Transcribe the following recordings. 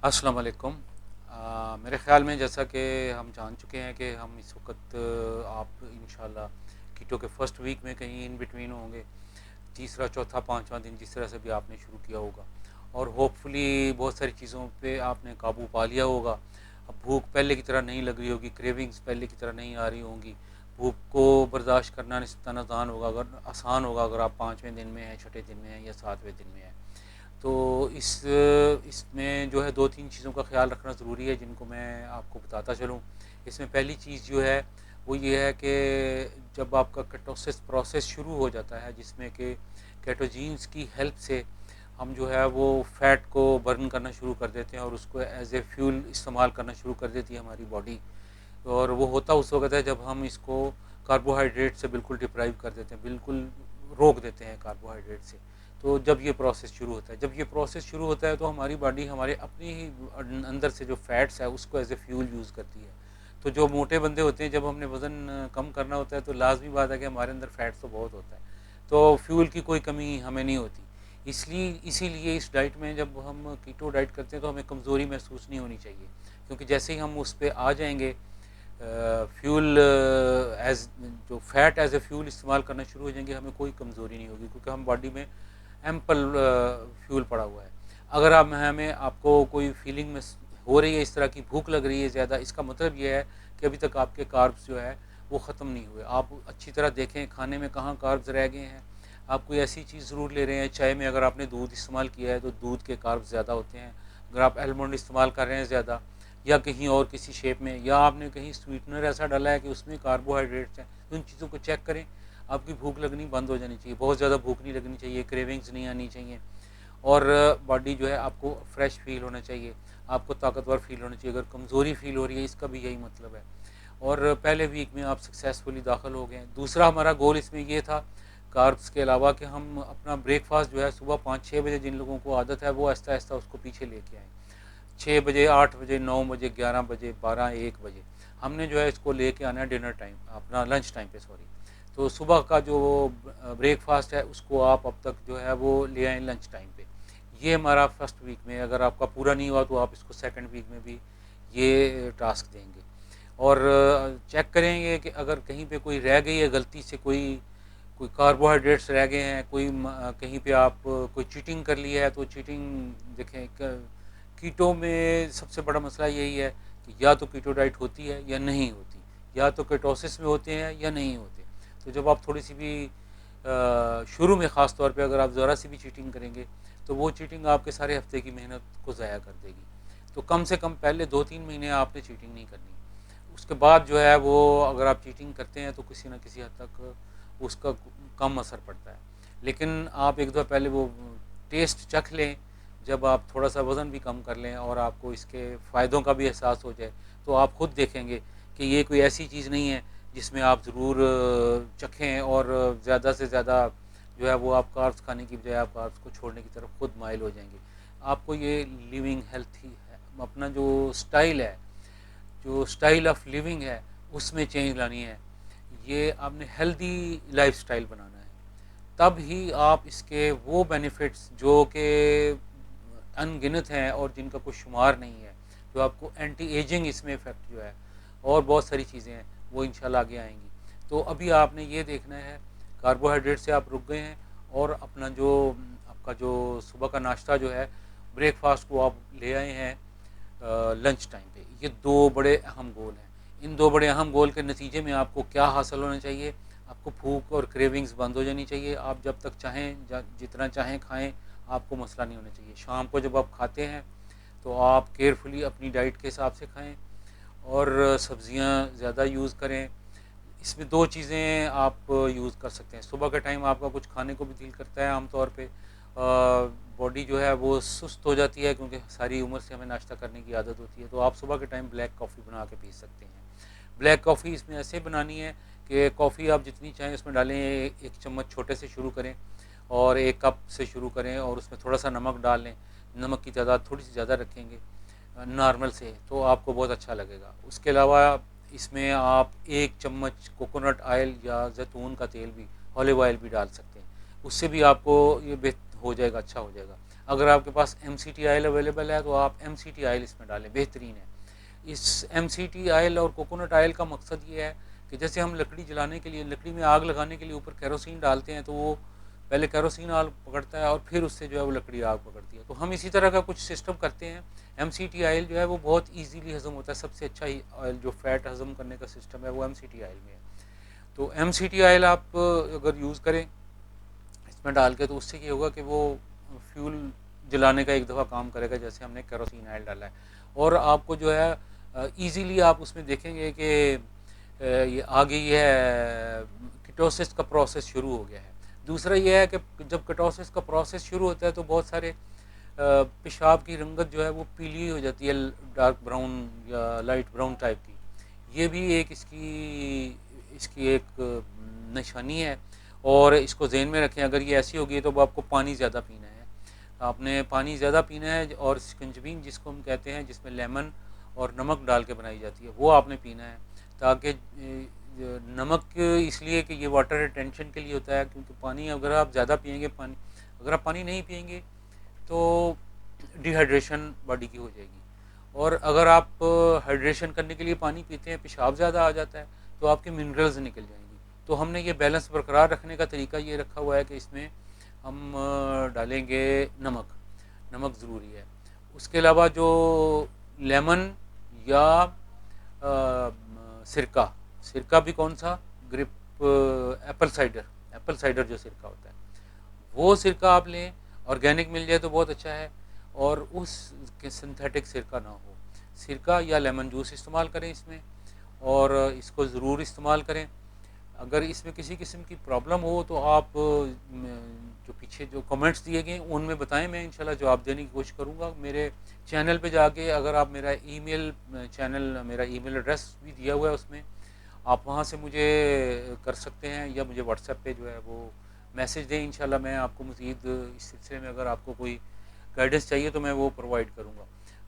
السلام علیکم۔ میرے خیال میں جیسا کہ ہم جان چکے ہیں کہ ہم اس وقت آپ انشاءاللہ کیٹو کے فرسٹ ویک میں کہیں ان بٹوین ہوں گے، تیسرا چوتھا پانچواں دن جس طرح سے بھی آپ نے شروع کیا ہوگا، اور ہوپ فلی بہت ساری چیزوں پہ آپ نے قابو پا لیا ہوگا۔ اب بھوک پہلے کی طرح نہیں لگ رہی ہوگی، کریونگز پہلے کی طرح نہیں آ رہی ہوں گی، بھوک کو برداشت کرنا نسبتاً آسان ہوگا اگر آپ پانچویں دن میں ہیں، چھٹے دن میں ہیں یا ساتویں دن میں ہیں۔ تو اس میں جو ہے دو تین چیزوں کا خیال رکھنا ضروری ہے جن کو میں آپ کو بتاتا چلوں۔ اس میں پہلی چیز جو ہے وہ یہ ہے کہ جب آپ کا کیٹوسس پروسیس شروع ہو جاتا ہے، جس میں کہ کیٹوجینز کی ہیلپ سے ہم جو ہے وہ فیٹ کو برن کرنا شروع کر دیتے ہیں اور اس کو ایز اے فیول استعمال کرنا شروع کر دیتی ہے ہماری باڈی، اور وہ ہوتا اس وقت ہے جب ہم اس کو کاربوہائیڈریٹ سے بالکل ڈپرائیو کر دیتے ہیں، بالکل روک دیتے ہیں کاربوہائیڈریٹ سے۔ تو جب یہ پروسیس شروع ہوتا ہے، جب یہ پروسیس شروع ہوتا ہے تو ہماری باڈی ہمارے اپنی ہی اندر سے جو فیٹس ہے اس کو ایز اے فیول یوز کرتی ہے۔ تو جو موٹے بندے ہوتے ہیں، جب ہم نے وزن کم کرنا ہوتا ہے تو لازمی بات ہے کہ ہمارے اندر فیٹس تو بہت ہوتا ہے، تو فیول کی کوئی کمی ہمیں نہیں ہوتی۔ اسی لیے اس ڈائٹ میں جب ہم کیٹو ڈائٹ کرتے ہیں تو ہمیں کمزوری محسوس نہیں ہونی چاہیے، کیونکہ جیسے ہی ہم اس پہ آ جائیں گے فیول ایز جو فیٹ ایز اے فیول استعمال کرنا شروع ہو جائیں گے، ہمیں کوئی کمزوری نہیں ہوگی کیونکہ ہم باڈی میں ایمپل فیول پڑا ہوا ہے۔ اگر آپ کو کوئی فیلنگ میں ہو رہی ہے اس طرح کی، بھوک لگ رہی ہے زیادہ، اس کا مطلب یہ ہے کہ ابھی تک آپ کے کاربز جو ہے وہ ختم نہیں ہوئے۔ آپ اچھی طرح دیکھیں کھانے میں کہاں کاربز رہ گئے ہیں، آپ کوئی ایسی چیز ضرور لے رہے ہیں، چائے میں اگر آپ نے دودھ استعمال کیا ہے تو دودھ کے کاربز زیادہ ہوتے ہیں، اگر آپ المنڈ استعمال کر رہے ہیں زیادہ، یا کہیں اور کسی شیپ میں، یا آپ نے کہیں سویٹنر ایسا ڈالا ہے کہ اس میں کاربوہائیڈریٹس ہیں، تو ان چیزوں کو چیک کریں۔ آپ کی بھوک لگنی بند ہو جانی چاہیے، بہت زیادہ بھوک نہیں لگنی چاہیے، کریونگز نہیں آنی چاہیے، اور باڈی جو ہے آپ کو فریش فیل ہونا چاہیے، آپ کو طاقتور فیل ہونا چاہیے۔ اگر کمزوری فیل ہو رہی ہے اس کا بھی یہی مطلب ہے، اور پہلے ویک میں آپ سکسیزفلی داخل ہو گئے ہیں۔ دوسرا ہمارا گول اس میں یہ تھا کاربس کے علاوہ کہ ہم اپنا بریک فاسٹ جو ہے صبح 5-6 بجے جن لوگوں کو عادت ہے وہ آہستہ آہستہ اس کو پیچھے لے کے آئیں، 6 بجے، 8 بجے، 9 بجے، 11 بجے، 12-1 بجے ہم نے جو ہے اس کو لے کے آنا ہے ڈنر ٹائم، اپنا لنچ ٹائم پہ سوری۔ تو صبح کا جو بریک فاسٹ ہے اس کو آپ اب تک جو ہے وہ لے آئیں لنچ ٹائم پہ۔ یہ ہمارا فرسٹ ویک میں، اگر آپ کا پورا نہیں ہوا تو آپ اس کو سیکنڈ ویک میں بھی یہ ٹاسک دیں گے، اور چیک کریں گے کہ اگر کہیں پہ کوئی رہ گئی ہے غلطی سے، کوئی کاربوہائیڈریٹس رہ گئے ہیں، کہیں پہ آپ کوئی چیٹنگ کر لی ہے تو چیٹنگ دیکھیں۔ کیٹو میں سب سے بڑا مسئلہ یہی ہے کہ یا تو کیٹو ڈائٹ ہوتی ہے یا نہیں ہوتی، یا تو کیٹوسس میں ہوتے ہیں یا نہیں ہوتے۔ تو جب آپ تھوڑی سی بھی شروع میں خاص طور پہ اگر آپ ذرا سی بھی چیٹنگ کریں گے تو وہ چیٹنگ آپ کے سارے ہفتے کی محنت کو ضائع کر دے گی۔ تو کم سے کم پہلے 2-3 مہینے آپ نے چیٹنگ نہیں کرنی، اس کے بعد جو ہے وہ اگر آپ چیٹنگ کرتے ہیں تو کسی نہ کسی حد تک اس کا کم اثر پڑتا ہے، لیکن آپ ایک دفعہ پہلے وہ ٹیسٹ چکھ لیں، جب آپ تھوڑا سا وزن بھی کم کر لیں اور آپ کو اس کے فائدوں کا بھی احساس ہو جائے تو آپ خود دیکھیں گے کہ یہ کوئی ایسی چیز نہیں ہے جس میں آپ ضرور چکھیں اور زیادہ سے زیادہ جو ہے وہ آپ کاربس کھانے کی بجائے آپ کاربس کو چھوڑنے کی طرف خود مائل ہو جائیں گے۔ آپ کو یہ لیونگ ہیلتھی ہے، اپنا جو سٹائل ہے، جو سٹائل آف لیونگ ہے اس میں چینج لانی ہے، یہ آپ نے ہیلدی لائف سٹائل بنانا ہے، تب ہی آپ اس کے وہ بینیفٹس جو کہ ان گنت ہیں اور جن کا کوئی شمار نہیں ہے، جو آپ کو اینٹی ایجنگ اس میں افیکٹ جو ہے اور بہت ساری چیزیں ہیں وہ انشاءاللہ آگے آئیں گی۔ تو ابھی آپ نے یہ دیکھنا ہے کاربوہائیڈریٹ سے آپ رک گئے ہیں، اور اپنا جو آپ کا جو صبح کا ناشتہ جو ہے بریک فاسٹ کو آپ لے آئے ہیں لنچ ٹائم پہ۔ یہ دو بڑے اہم گول ہیں، ان دو بڑے اہم گول کے نتیجے میں آپ کو کیا حاصل ہونا چاہیے؟ آپ کو بھوک اور کریونگز بند ہو جانی چاہیے، آپ جب تک چاہیں جتنا چاہیں کھائیں، آپ کو مسئلہ نہیں ہونا چاہیے۔ شام کو جب آپ کھاتے ہیں تو آپ کیئرفلی اپنی ڈائٹ کے حساب سے کھائیں اور سبزیاں زیادہ یوز کریں۔ اس میں دو چیزیں آپ یوز کر سکتے ہیں، صبح کے ٹائم آپ کا کچھ کھانے کو بھی دل کرتا ہے، عام طور پہ باڈی جو ہے وہ سست ہو جاتی ہے کیونکہ ساری عمر سے ہمیں ناشتہ کرنے کی عادت ہوتی ہے، تو آپ صبح کے ٹائم بلیک کافی بنا کے پی سکتے ہیں۔ بلیک کافی اس میں ایسے بنانی ہے کہ کافی آپ جتنی چاہیں اس میں ڈالیں، 1 چمچ چھوٹے سے شروع کریں اور 1 کپ سے شروع کریں، اور اس میں تھوڑا سا نمک ڈال لیں، نمک کی تعداد تھوڑی سی زیادہ رکھیں گے نارمل سے تو آپ کو بہت اچھا لگے گا۔ اس کے علاوہ اس میں آپ 1 چمچ کوکونٹ آئل یا زیتون کا تیل بھی، اولیو آئل بھی ڈال سکتے ہیں، اس سے بھی آپ کو یہ ہو جائے گا، اچھا ہو جائے گا. اگر آپ کے پاس M C T oil available ہے تو آپ ایم سی ٹی آئل اس میں ڈالیں، بہترین ہے. اس ایم سی ٹی آئل اور کوکونٹ آئل کا مقصد یہ ہے کہ جیسے ہم لکڑی جلانے کے لیے، لکڑی میں آگ لگانے کے لیے اوپر کیروسین ڈالتے ہیں، تو وہ پہلے کیروسین آگ پکڑتا ہے اور پھر اس سے جو ہے وہ لکڑی آگ پکڑتی ہے. تو ہم اسی طرح کا کچھ سسٹم کرتے ہیں. ایم سی ٹی آئل جو ہے وہ بہت ایزیلی ہضم ہوتا ہے. سب سے اچھا آئل جو فیٹ ہضم کرنے کا سسٹم ہے وہ ایم سی ٹی آئل میں ہے. تو ایم سی ٹی آئل آپ اگر یوز کریں اس میں ڈال کے، تو اس سے یہ ہوگا کہ وہ فیول جلانے کا ایک دفعہ کام کرے گا جیسے ہم نے کیروسین آئل ڈالا ہے. اور آپ کو جو ہے ایزیلی آپ اس میں دیکھیں گے کہ یہ آ گئی ہے، کیٹوسس کا پروسیس شروع ہو گیا ہے. دوسرا یہ ہے کہ جب کیٹوسس کا پروسیس شروع ہوتا ہے تو بہت سارے پیشاب کی رنگت جو ہے وہ پیلی ہو جاتی ہے، ڈارک براؤن یا لائٹ براؤن ٹائپ کی. یہ بھی ایک اس کی ایک نشانی ہے. اور اس کو ذہن میں رکھیں، اگر یہ ایسی ہوگی تو آپ کو پانی زیادہ پینا ہے. آپ نے پانی زیادہ پینا ہے. اور سکنجبین جس کو ہم کہتے ہیں، جس میں لیمن اور نمک ڈال کے بنائی جاتی ہے، وہ آپ نے پینا ہے. تاکہ نمک اس لیے کہ یہ واٹر ریٹینشن کے لیے ہوتا ہے، کیونکہ پانی اگر آپ زیادہ پئیں گے، اگر آپ پانی نہیں پئیں گے تو ڈی ہائیڈریشن باڈی کی ہو جائے گی. اور اگر آپ ہائیڈریشن کرنے کے لیے پانی پیتے ہیں، پیشاب زیادہ آ جاتا ہے تو آپ کے منرلز نکل جائیں گی. تو ہم نے یہ بیلنس برقرار رکھنے کا طریقہ یہ رکھا ہوا ہے کہ اس میں ہم ڈالیں گے نمک ضروری ہے. اس کے علاوہ جو لیمن یا سرکہ بھی کون سا، گریپ ایپل سائڈر جو سرکہ ہوتا ہے وہ سرکہ آپ لیں. آرگینک مل جائے تو بہت اچھا ہے، اور اس کے سنتھیٹک سرکہ نہ ہو. سرکہ یا لیمن جوس استعمال کریں اس میں، اور اس کو ضرور استعمال کریں. اگر اس میں کسی قسم کی پرابلم ہو تو آپ جو پیچھے جو کمنٹس دیے گئے ان میں بتائیں، میں انشاءاللہ جواب دینے کی کوشش کروں گا. میرے چینل پہ جا کے اگر آپ میرا ای میل ایڈریس بھی دیا ہوا ہے، اس میں آپ وہاں سے مجھے کر سکتے ہیں، یا مجھے واٹس ایپ پہ جو ہے وہ میسج دیں. انشاءاللہ میں آپ کو مزید اس سلسلے میں اگر آپ کو کوئی گائیڈنس چاہیے تو میں وہ پرووائڈ کروں گا.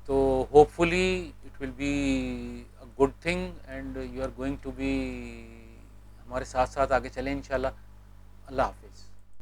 تو hopefully it will be a good thing and you are going to be ہمارے ساتھ ساتھ آگے چلیں انشاءاللہ. اللہ حافظ.